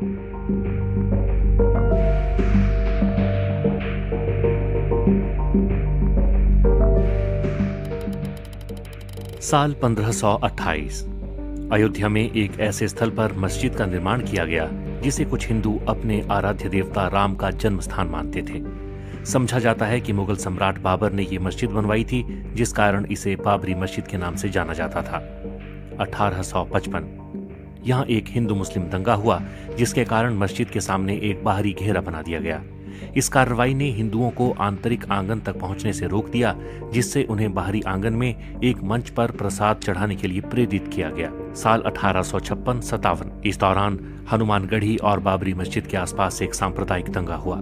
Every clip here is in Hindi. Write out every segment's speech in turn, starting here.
साल 1528 अयोध्या में एक ऐसे स्थल पर मस्जिद का निर्माण किया गया जिसे कुछ हिंदू अपने आराध्य देवता राम का जन्म स्थान मानते थे। समझा जाता है कि मुगल सम्राट बाबर ने ये मस्जिद बनवाई थी, जिस कारण इसे बाबरी मस्जिद के नाम से जाना जाता था। 1855 यहाँ एक हिंदू मुस्लिम दंगा हुआ, जिसके कारण मस्जिद के सामने एक बाहरी घेरा बना दिया गया। इस कार्रवाई ने हिंदुओं को आंतरिक आंगन तक पहुंचने से रोक दिया, जिससे उन्हें बाहरी आंगन में एक मंच पर प्रसाद चढ़ाने के लिए प्रेरित किया गया। साल 1856-57 इस दौरान हनुमानगढ़ी और बाबरी मस्जिद के आसपास एक सांप्रदायिक दंगा हुआ।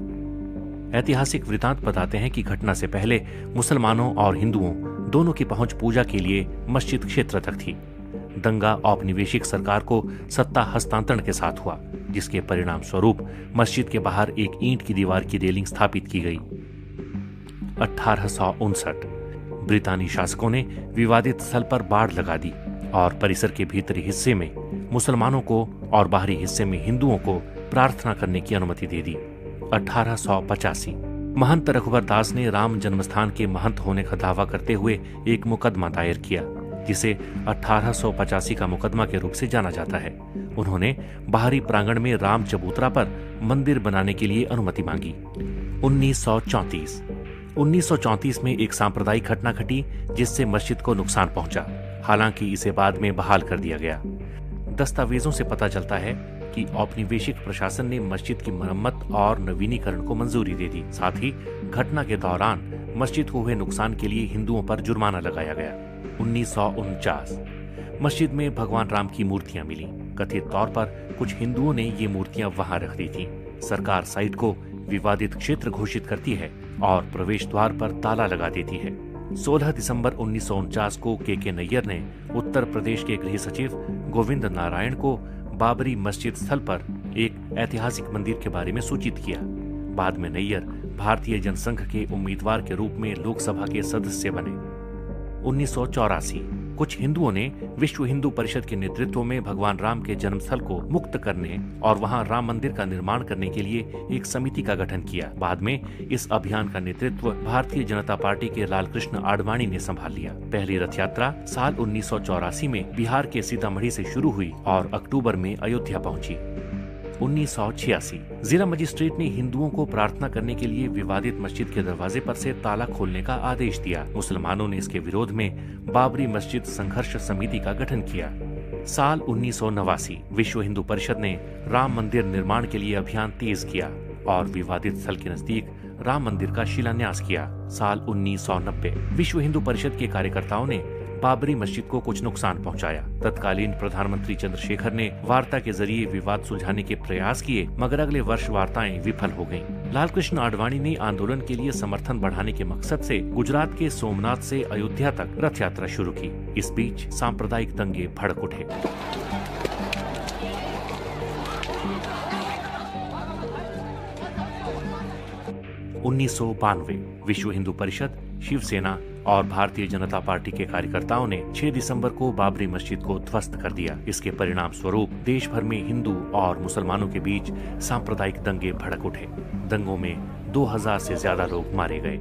ऐतिहासिक वृतांत बताते हैं कि घटना से पहले मुसलमानों और हिंदुओं दोनों की पहुंच पूजा के लिए मस्जिद क्षेत्र तक थी। दंगा औपनिवेशिक सरकार को सत्ता हस्तांतरण के साथ हुआ, जिसके परिणाम स्वरूप मस्जिद के बाहर एक ईंट की दीवार की रेलिंग स्थापित की गई। 1859 ब्रितानी शासकों ने विवादित स्थल पर बाड़ लगा दी और परिसर के भीतरी हिस्से में मुसलमानों को और बाहरी हिस्से में हिंदुओं को प्रार्थना करने की अनुमति दे दी। 1885 महंत रघुवर दास ने राम जन्मस्थान के महंत होने का दावा करते हुए एक मुकदमा दायर किया, जिसे 1885 का मुकदमा के रूप से जाना जाता है। उन्होंने बाहरी प्रांगण में राम चबूतरा पर मंदिर बनाने के लिए अनुमति मांगी। 1934 में एक सांप्रदायिक घटना घटी, जिससे मस्जिद को नुकसान पहुंचा। हालांकि इसे बाद में बहाल कर दिया गया। दस्तावेजों से पता चलता है कि औपनिवेशिक प्रशासन ने मस्जिद की मरम्मत और नवीनीकरण को मंजूरी दे दी। साथ ही घटना के दौरान मस्जिद को हुए नुकसान के लिए हिंदुओं पर जुर्माना लगाया गया। 1949 मस्जिद में भगवान राम की मूर्तियां मिली। कथित तौर पर कुछ हिंदुओं ने ये मूर्तियां वहां रख दी थीं। सरकार साइट को विवादित क्षेत्र घोषित करती है और प्रवेश द्वार पर ताला लगा देती है। 16 दिसंबर 1949 को के नैयर ने उत्तर प्रदेश के गृह सचिव गोविंद नारायण को बाबरी मस्जिद स्थल पर एक ऐतिहासिक मंदिर के बारे में सूचित किया। बाद में नैयर भारतीय जनसंघ के उम्मीदवार के रूप में लोकसभा के सदस्य बने। 1984 कुछ हिंदुओं ने विश्व हिंदू परिषद के नेतृत्व में भगवान राम के जन्मस्थल को मुक्त करने और वहां राम मंदिर का निर्माण करने के लिए एक समिति का गठन किया। बाद में इस अभियान का नेतृत्व भारतीय जनता पार्टी के लालकृष्ण आडवाणी ने संभाल लिया। पहली रथ यात्रा साल 1984 में बिहार के सीतामढ़ी से शुरू हुई और अक्टूबर में अयोध्या पहुंची। 1986 जिला मजिस्ट्रेट ने हिंदुओं को प्रार्थना करने के लिए विवादित मस्जिद के दरवाजे पर से ताला खोलने का आदेश दिया। मुसलमानों ने इसके विरोध में बाबरी मस्जिद संघर्ष समिति का गठन किया। साल 1989 विश्व हिंदू परिषद ने राम मंदिर निर्माण के लिए अभियान तेज किया और विवादित स्थल के नजदीक राम मंदिर का शिलान्यास किया। साल 1990 विश्व हिंदू परिषद के कार्यकर्ताओं ने बाबरी मस्जिद को कुछ नुकसान पहुंचाया। तत्कालीन प्रधानमंत्री चंद्रशेखर ने वार्ता के जरिए विवाद सुलझाने के प्रयास किए, मगर अगले वर्ष वार्ताएं विफल हो गईं। लालकृष्ण आडवाणी ने आंदोलन के लिए समर्थन बढ़ाने के मकसद से गुजरात के सोमनाथ से अयोध्या तक रथ यात्रा शुरू की। इस बीच सांप्रदायिक दंगे भड़क उठे। 1992 विश्व हिंदू परिषद, शिवसेना और भारतीय जनता पार्टी के कार्यकर्ताओं ने 6 दिसंबर को बाबरी मस्जिद को ध्वस्त कर दिया। इसके परिणाम स्वरूप देश भर में हिंदू और मुसलमानों के बीच सांप्रदायिक दंगे भड़क उठे। दंगों में 2000 से ज्यादा लोग मारे गए।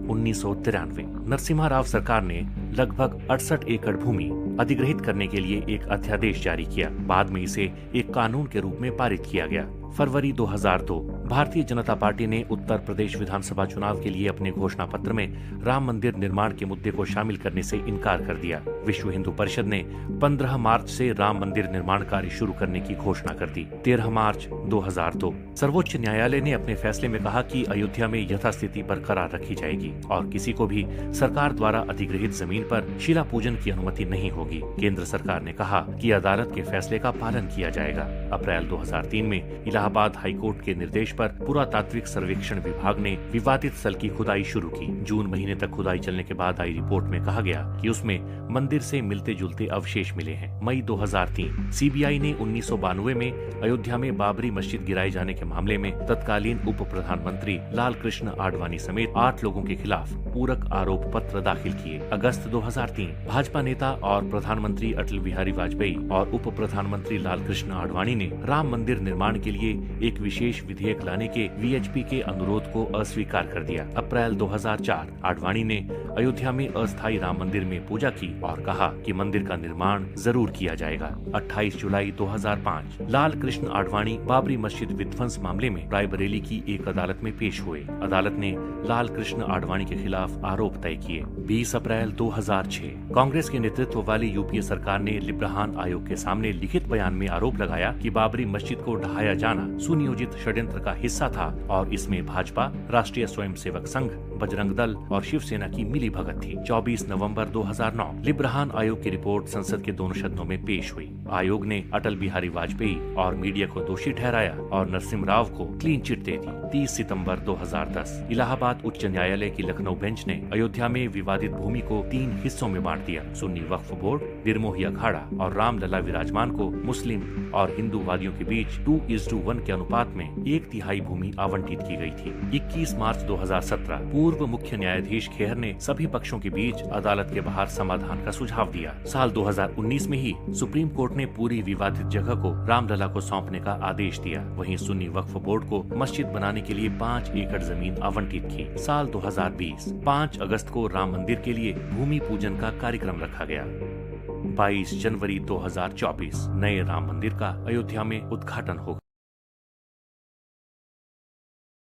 1993 नरसिम्हा राव सरकार ने लगभग 68 एकड़ भूमि अधिग्रहित करने के लिए एक अध्यादेश जारी किया। बाद में इसे एक कानून के रूप में पारित किया गया। फरवरी 2002 भारतीय जनता पार्टी ने उत्तर प्रदेश विधानसभा चुनाव के लिए अपने घोषणा पत्र में राम मंदिर निर्माण के मुद्दे को शामिल करने से इनकार कर दिया। विश्व हिंदू परिषद ने 15 मार्च से राम मंदिर निर्माण कार्य शुरू करने की घोषणा कर दी। 13 मार्च 2002 सर्वोच्च न्यायालय ने अपने फैसले में कहा कि अयोध्या में यथास्थिति बरकरार रखी जाएगी और किसी को भी सरकार द्वारा अधिग्रहित जमीन पर शिला पूजन की अनुमति नहीं होगी। केंद्र सरकार ने कहा कि अदालत के फैसले का पालन किया जाएगा। अप्रैल 2003 में इलाहाबाद हाईकोर्ट के निर्देश पर पुरातात्विक सर्वेक्षण विभाग ने विवादित स्थल की खुदाई शुरू की। जून महीने तक खुदाई चलने के बाद आई रिपोर्ट में कहा गया कि उसमें मंदिर से मिलते जुलते अवशेष मिले हैं। मई 2003 सीबीआई ने 1992 में अयोध्या में बाबरी मस्जिद गिराए जाने के मामले में तत्कालीन उप प्रधानमंत्री लालकृष्ण आडवाणी समेत 8 लोगों के खिलाफ पूरक आरोप पत्र दाखिल किए। अगस्त 2003 भाजपा नेता और प्रधानमंत्री अटल बिहारी वाजपेयी और उप प्रधानमंत्री लालकृष्ण आडवाणी ने राम मंदिर निर्माण के लिए एक विशेष विधेयक लाने के वीएचपी के अनुरोध को अस्वीकार कर दिया। अप्रैल 2004 आडवाणी ने अयोध्या में अस्थायी राम मंदिर में पूजा की और कहा कि मंदिर का निर्माण जरूर किया जाएगा। 28 जुलाई 2005 लाल कृष्ण आडवाणी बाबरी मस्जिद विध्वंस मामले में रायबरेली की एक अदालत में पेश हुए। अदालत ने लाल कृष्ण आडवाणी के खिलाफ आरोप तय किए। 20 अप्रैल 2006 कांग्रेस के नेतृत्व वाली यूपीए सरकार ने लिब्राहान आयोग के सामने लिखित बयान में आरोप लगाया कि बाबरी मस्जिद को ढहाया जाना सुनियोजित षड्यंत्र का हिस्सा था और इसमें भाजपा, राष्ट्रीय स्वयंसेवक संघ, बजरंग दल और शिवसेना की मिली भगत थी। 24 नवंबर 2009 लिब्राहान आयोग की रिपोर्ट संसद के दोनों सदनों में पेश हुई। आयोग ने अटल बिहारी वाजपेयी और मीडिया को दोषी ठहराया और नरसिम्हा राव को क्लीन चिट दे दी। 30 सितंबर 2010 इलाहाबाद उच्च न्यायालय की लखनऊ बेंच ने अयोध्या में विवादित भूमि को 3 हिस्सों में बांट दिया। सुन्नी वक्फ बोर्ड, निर्मोही अखाड़ा और रामलला विराजमान को मुस्लिम और हिंदू वादियों के बीच 2:1 के अनुपात में 1/3 भूमि आवंटित की गई थी। 21 मार्च 2017 पूर्व मुख्य न्यायाधीश खेहर ने सभी पक्षों के बीच अदालत के बाहर समाधान का सुझाव दिया। साल 2019 में ही सुप्रीम कोर्ट ने पूरी विवादित जगह को रामलला को सौंपने का आदेश दिया। वहीं सुन्नी वक्फ बोर्ड को मस्जिद बनाने के लिए 5 एकड़ जमीन आवंटित की। साल 2020 5 अगस्त को राम मंदिर के लिए भूमि पूजन का कार्यक्रम रखा गया। 22 जनवरी 2024 नए राम मंदिर का अयोध्या में उद्घाटन होगा।